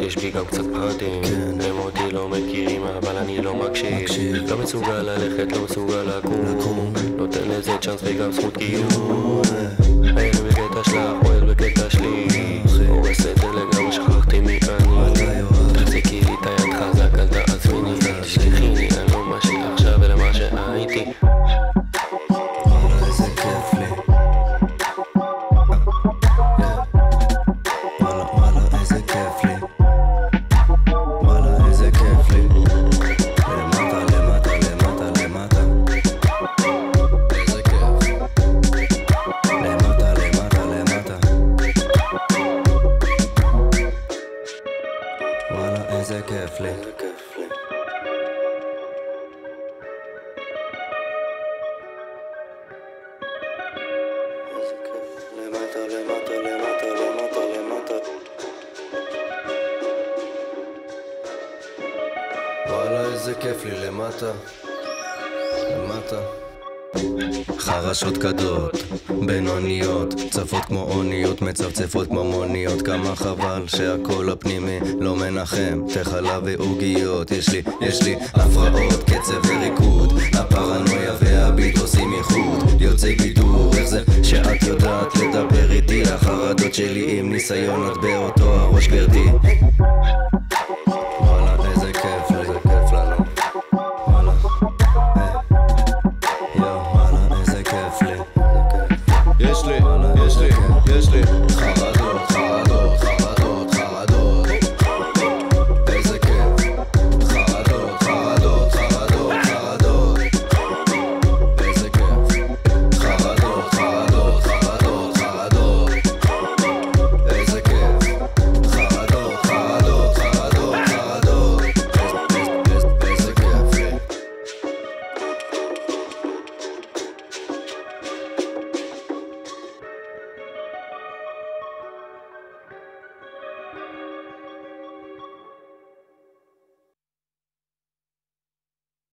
יש בי גם קצת פחדים. הם אותי לא מכירים אבל אני לא מקשיב. לא מסוגל ללכת, לא מסוגל לקום. נותן לזה צ'אנס וגם זכות קיום. הערב בקטע שלך, פועל בקטע שלי. הורס את זה לגמרי, שכחתי מי אני. תחזיקי לי את היד חזק, אל תעצביני. תשכחיני, אני לא מה שעכשיו אלא מה שהייתי. וואלה איזה כיף לי. וואלה איזה כיף לי. וואלה איזה כיף לי. למטה למטה למטה למטה. איזה כיף. למטה למטה למטה. וואלה איזה כיף לי. למטה למטה למטה למטה למטה. וואלה איזה כיף לי למטה למטה. חרשות כדות, בינוניות, צפות כמו אוניות, מצפצפות כמו מוניות. כמה חבל שהכל הפנימי לא מנחם, תחלה ועוגיות. יש לי הפרעות, קצב וריקוד, הפרנויה והביט עושים איחוד. יוצא בידור, איך זה שאת יודעת לדבר איתי? החרדות שלי עם ניסיון את באותו הראש גברתי.